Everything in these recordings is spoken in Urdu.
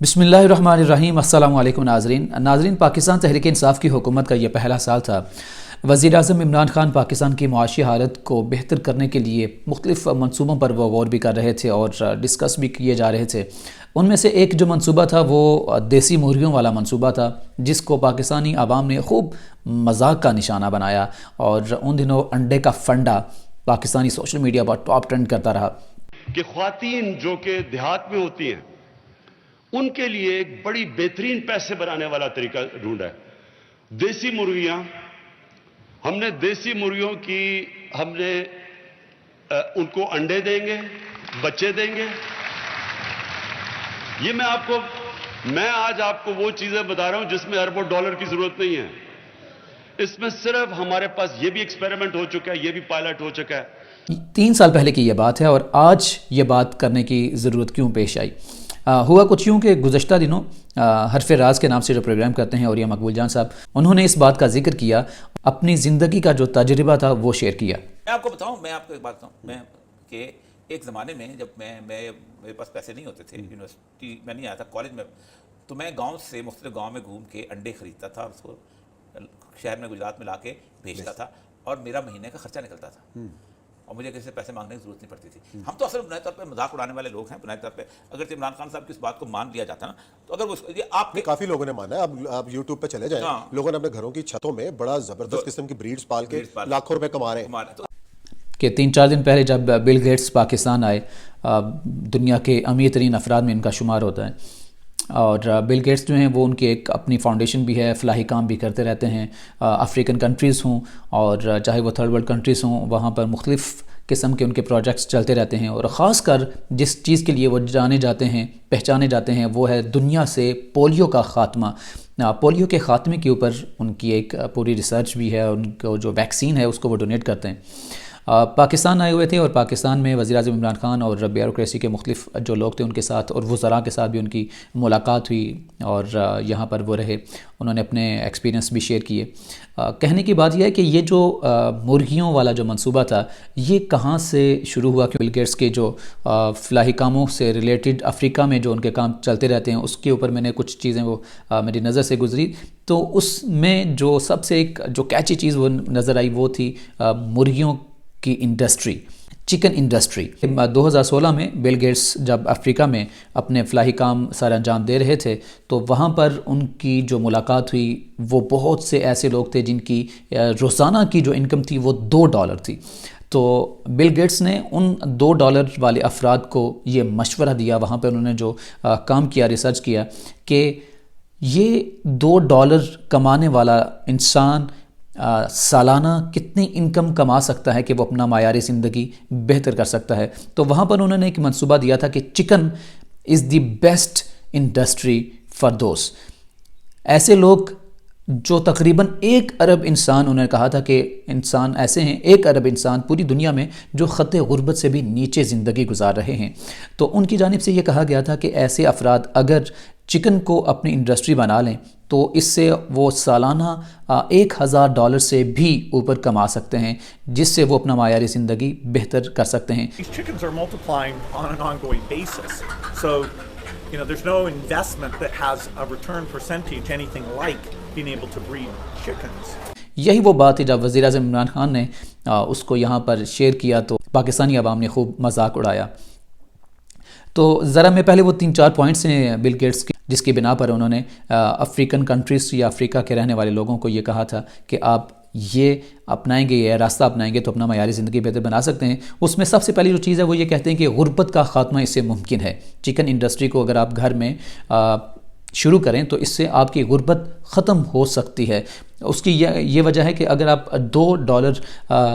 بسم اللہ الرحمن الرحیم۔ السلام علیکم ناظرین، پاکستان تحریک انصاف کی حکومت کا یہ پہلا سال تھا۔ وزیر اعظم عمران خان پاکستان کی معاشی حالت کو بہتر کرنے کے لیے مختلف منصوبوں پر وہ غور بھی کر رہے تھے اور ڈسکس بھی کیے جا رہے تھے۔ ان میں سے ایک جو منصوبہ تھا وہ دیسی مرغیوں والا منصوبہ تھا، جس کو پاکستانی عوام نے خوب مذاق کا نشانہ بنایا، اور ان دنوں انڈے کا فنڈا پاکستانی سوشل میڈیا پر ٹاپ ٹرینڈ کرتا رہا کہ خواتین جو کہ دیہات میں ہوتی ہیں ان کے لیے ایک بڑی بہترین پیسے بنانے والا طریقہ ڈھونڈا ہے، دیسی مرغیاں۔ ہم نے دیسی مرغیوں کی ان کو انڈے دیں گے، بچے دیں گے۔ یہ میں آج آپ کو وہ چیزیں بتا رہا ہوں جس میں اربوں ڈالر کی ضرورت نہیں ہے۔ اس میں صرف ہمارے پاس یہ بھی ایکسپیریمنٹ ہو چکا ہے، یہ بھی پائلٹ ہو چکا ہے۔ 3 سال پہلے کی یہ بات ہے، اور آج یہ بات کرنے کی ضرورت کیوں پیش آئی؟ ہوا کچھ یوں کہ گزشتہ دنوں حرف راز کے نام سے جو پروگرام کرتے ہیں، اور یہ مقبول جان صاحب، انہوں نے اس بات کا ذکر کیا، اپنی زندگی کا جو تجربہ تھا وہ شیئر کیا۔ میں آپ کو ایک بات بتاؤں کہ ایک زمانے میں جب میرے پاس پیسے نہیں ہوتے تھے، یونیورسٹی میں نہیں آیا تھا، کالج میں، تو میں گاؤں سے مختلف گاؤں میں گھوم کے انڈے خریدتا تھا اور اس کو شہر میں گجرات میں لا کے بھیجتا تھا، اور میرا مہینے کا خرچہ نکلتا تھا، اور مجھے کسی سے پیسے مانگنے کی ضرورت نہیں پڑتی تھی۔ ہم تو اصل بنائے طور پہ مذاق اڑانے والے لوگ ہیں، بنائے طور پہ اگر عمران خان صاحب کی اس بات کو مان لیا جاتا نا، تو اگر وہ آپ کے کافی لوگوں نے مانا ہے۔ اب آپ یوٹیوب پہ چلے جائیں، لوگوں نے اپنے گھروں کی چھتوں میں بڑا زبردست قسم کی بریڈز پال کے لاکھوں روپے کما رہے ہیں۔ کہ 3-4 دن پہلے جب بل گیٹس پاکستان آئے، دنیا کے امیر ترین افراد میں ان کا شمار ہوتا ہے، اور بل گیٹس جو ہیں وہ ان کی ایک اپنی فاؤنڈیشن بھی ہے، فلاحی کام بھی کرتے رہتے ہیں، افریقن کنٹریز ہوں اور چاہے وہ تھرڈ ورلڈ کنٹریز ہوں، وہاں پر مختلف قسم کے ان کے پروجیکٹس چلتے رہتے ہیں، اور خاص کر جس چیز کے لیے وہ جانے جاتے ہیں، پہچانے جاتے ہیں، وہ ہے دنیا سے پولیو کا خاتمہ۔ پولیو کے خاتمے کے اوپر ان کی ایک پوری ریسرچ بھی ہے، ان کو جو ویکسین ہے اس کو وہ ڈونیٹ کرتے ہیں۔ پاکستان آئے ہوئے تھے، اور پاکستان میں وزیر اعظم عمران خان اور بیوروکریسی کے مختلف جو لوگ تھے ان کے ساتھ، اور وزراء کے ساتھ بھی ان کی ملاقات ہوئی، اور یہاں پر وہ رہے، انہوں نے اپنے ایکسپیرینس بھی شیئر کیے۔ کہنے کی بات یہ ہے کہ یہ جو مرغیوں والا جو منصوبہ تھا، یہ کہاں سے شروع ہوا؟ کہ بل گیٹس کے جو فلاحی کاموں سے ریلیٹڈ افریقہ میں جو ان کے کام چلتے رہتے ہیں، اس کے اوپر میں نے کچھ چیزیں وہ میری نظر سے گزری، تو اس میں جو سب سے ایک جو کیچی چیز وہ نظر آئی وہ تھی مرغیوں کی انڈسٹری، چکن انڈسٹری۔ 2016 میں بل گیٹس جب افریقہ میں اپنے فلاحی کام سر انجام دے رہے تھے، تو وہاں پر ان کی جو ملاقات ہوئی، وہ بہت سے ایسے لوگ تھے جن کی روزانہ کی جو انکم تھی وہ $2 تھی۔ تو بل گیٹس نے ان $2 والے افراد کو یہ مشورہ دیا، وہاں پہ انہوں نے جو کام کیا، ریسرچ کیا، کہ یہ $2 کمانے والا انسان سالانہ کتنی انکم کما سکتا ہے کہ وہ اپنا معیار زندگی بہتر کر سکتا ہے۔ تو وہاں پر انہوں نے ایک منصوبہ دیا تھا کہ chicken is the best industry for those, ایسے لوگ جو تقریباً 1 ارب انسان، انہوں نے کہا تھا کہ انسان ایسے ہیں 1 ارب انسان پوری دنیا میں جو خط غربت سے بھی نیچے زندگی گزار رہے ہیں۔ تو ان کی جانب سے یہ کہا گیا تھا کہ ایسے افراد اگر چکن کو اپنی انڈسٹری بنا لیں تو اس سے وہ سالانہ $1000 سے بھی اوپر کما سکتے ہیں، جس سے وہ اپنا معیار زندگی بہتر کر سکتے ہیں۔ Chickens are multiplying on an ongoing basis. So, there's no investment that has a return percentage anything like being able to breed chickens. یہی وہ بات ہے جب وزیر اعظم عمران خان نے اس کو یہاں پر شیئر کیا تو پاکستانی عوام نے خوب مذاق اڑایا۔ تو ذرا میں پہلے وہ 3-4 پوائنٹس ہیں بل گیٹس کی، جس کی بنا پر انہوں نے افریقن کنٹریز یا افریقہ کے رہنے والے لوگوں کو یہ کہا تھا کہ آپ یہ اپنائیں گے، یہ راستہ اپنائیں گے تو اپنا معیار زندگی بہتر بنا سکتے ہیں۔ اس میں سب سے پہلی جو چیز ہے وہ یہ کہتے ہیں کہ غربت کا خاتمہ اس سے ممکن ہے۔ چکن انڈسٹری کو اگر آپ گھر میں شروع کریں تو اس سے آپ کی غربت ختم ہو سکتی ہے۔ اس کی یہ وجہ ہے کہ اگر آپ $2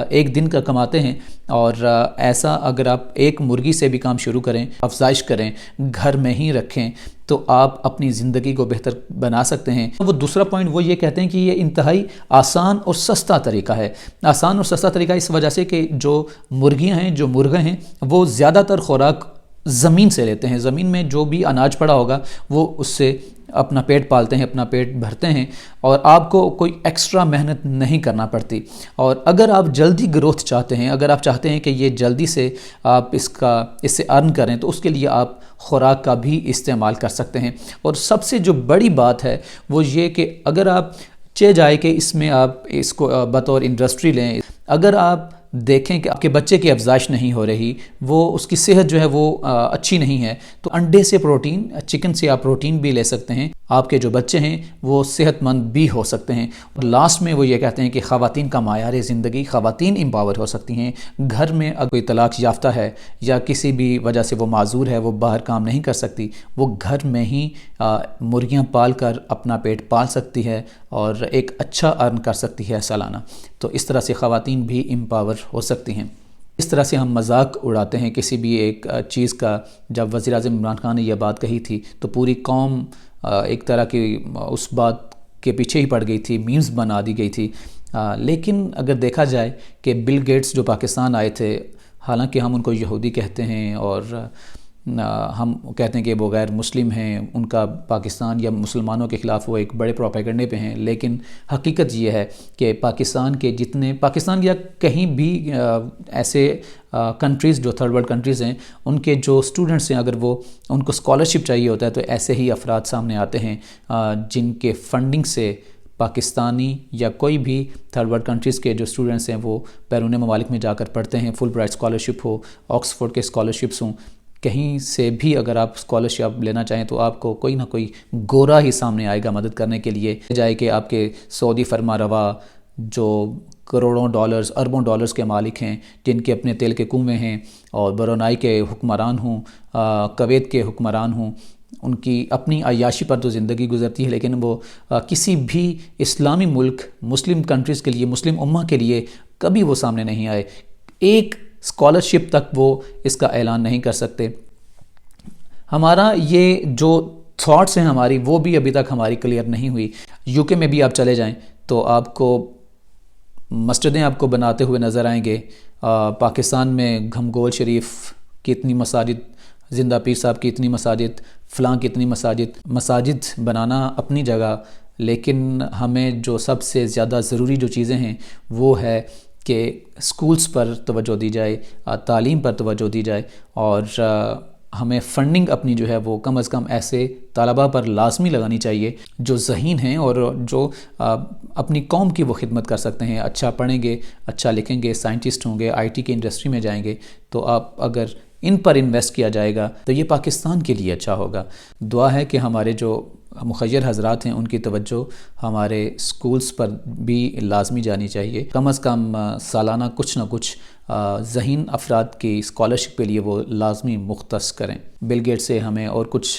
ایک دن کا کماتے ہیں، اور ایسا اگر آپ ایک مرغی سے بھی کام شروع کریں، افزائش کریں، گھر میں ہی رکھیں، تو آپ اپنی زندگی کو بہتر بنا سکتے ہیں۔ وہ دوسرا پوائنٹ وہ یہ کہتے ہیں کہ یہ انتہائی آسان اور سستا طریقہ ہے۔ آسان اور سستا طریقہ اس وجہ سے کہ جو مرغیاں ہیں، جو مرغے ہیں، وہ زیادہ تر خوراک زمین سے لیتے ہیں۔ زمین میں جو بھی اناج پڑا ہوگا وہ اس سے اپنا پیٹ پالتے ہیں، اپنا پیٹ بھرتے ہیں، اور آپ کو کوئی ایکسٹرا محنت نہیں کرنا پڑتی. اور اگر آپ جلدی گروتھ چاہتے ہیں، اگر آپ چاہتے ہیں کہ یہ جلدی سے آپ اس سے ارن کریں، تو اس کے لیے آپ خوراک کا بھی استعمال کر سکتے ہیں. اور سب سے جو بڑی بات ہے وہ یہ کہ اگر آپ چہ جائے کہ اس میں آپ اس کو بطور انڈسٹری لیں، اگر آپ دیکھیں کہ آپ کے بچے کی افزائش نہیں ہو رہی، وہ اس کی صحت جو ہے وہ اچھی نہیں ہے، تو انڈے سے پروٹین، چکن سے آپ پروٹین بھی لے سکتے ہیں، آپ کے جو بچے ہیں وہ صحت مند بھی ہو سکتے ہیں. اور لاسٹ میں وہ یہ کہتے ہیں کہ خواتین کا معیار زندگی، خواتین امپاور ہو سکتی ہیں. گھر میں اگر کوئی طلاق یافتہ ہے یا کسی بھی وجہ سے وہ معذور ہے، وہ باہر کام نہیں کر سکتی، وہ گھر میں ہی مرغیاں پال کر اپنا پیٹ پال سکتی ہے اور ایک اچھا ارن کر سکتی ہے سالانہ. تو اس طرح سے خواتین بھی امپاور ہو سکتی ہیں. اس طرح سے ہم مذاق اڑاتے ہیں کسی بھی ایک چیز کا. جب وزیر اعظم عمران خان نے یہ بات کہی تھی تو پوری قوم ایک طرح کی اس بات کے پیچھے ہی پڑ گئی تھی، میمز بنا دی گئی تھی. لیکن اگر دیکھا جائے کہ بل گیٹس جو پاکستان آئے تھے، حالانکہ ہم ان کو یہودی کہتے ہیں اور ہم کہتے ہیں کہ وہ غیر مسلم ہیں، ان کا پاکستان یا مسلمانوں کے خلاف وہ ایک بڑے پروپیگنڈے پہ ہیں، لیکن حقیقت یہ ہے کہ پاکستان یا کہیں بھی ایسے کنٹریز جو تھرڈ ورلڈ کنٹریز ہیں، ان کے جو اسٹوڈنٹس ہیں، اگر وہ ان کو اسکالرشپ چاہیے ہوتا ہے تو ایسے ہی افراد سامنے آتے ہیں جن کے فنڈنگ سے پاکستانی یا کوئی بھی تھرڈ ورلڈ کنٹریز کے جو اسٹوڈنٹس ہیں وہ بیرون ممالک میں جا کر پڑھتے ہیں. فل برائٹ اسکالرشپ ہو، آکسفورڈ کے اسکالرشپس ہوں، کہیں سے بھی اگر آپ اسکالرشپ لینا چاہیں تو آپ کو کوئی نہ کوئی گورا ہی سامنے آئے گا مدد کرنے کے لیے. جائے کہ آپ کے سعودی فرما روا جو کروڑوں ڈالرز، اربوں ڈالرز کے مالک ہیں، جن کے اپنے تیل کے کنویں ہیں، اور برونائی کے حکمران ہوں، کویت کے حکمران ہوں، ان کی اپنی عیاشی پر تو زندگی گزرتی ہے، لیکن وہ کسی بھی اسلامی ملک، مسلم کنٹریز کے لیے، مسلم امہ کے لیے کبھی وہ سامنے نہیں آئے. ایک اسکالرشپ تک وہ اس کا اعلان نہیں کر سکتے. ہمارا یہ جو تھاٹس ہیں ہماری، وہ بھی ابھی تک ہماری کلیئر نہیں ہوئی. یو کے میں بھی آپ چلے جائیں تو آپ کو مسجدیں آپ کو بناتے ہوئے نظر آئیں گے. پاکستان میں گھمگول شریف کی اتنی مساجد، زندہ پیر صاحب کی اتنی مساجد، فلاں کی اتنی مساجد بنانا اپنی جگہ، لیکن ہمیں جو سب سے زیادہ ضروری جو چیزیں ہیں وہ ہے کہ سکولز پر توجہ دی جائے، تعلیم پر توجہ دی جائے، اور ہمیں فنڈنگ اپنی جو ہے وہ کم از کم ایسے طلباء پر لازمی لگانی چاہیے جو ذہین ہیں اور جو اپنی قوم کی وہ خدمت کر سکتے ہیں. اچھا پڑھیں گے، اچھا لکھیں گے، سائنٹسٹ ہوں گے، آئی ٹی کی انڈسٹری میں جائیں گے، تو آپ اگر ان پر انویسٹ کیا جائے گا تو یہ پاکستان کے لیے اچھا ہوگا. دعا ہے کہ ہمارے جو مخیر حضرات ہیں ان کی توجہ ہمارے سکولز پر بھی لازمی جانی چاہیے. کم از کم سالانہ کچھ نہ کچھ ذہین افراد کی اسکالرشپ کے لیے وہ لازمی مختص کریں. بل گیٹ سے ہمیں اور کچھ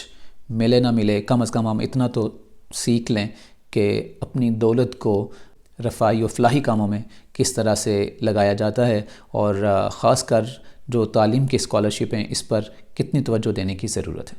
ملے نہ ملے، کم از کم ہم اتنا تو سیکھ لیں کہ اپنی دولت کو رفاہی و فلاحی کاموں میں کس طرح سے لگایا جاتا ہے، اور خاص کر جو تعلیم کی اسکالرشپ ہیں اس پر کتنی توجہ دینے کی ضرورت ہے.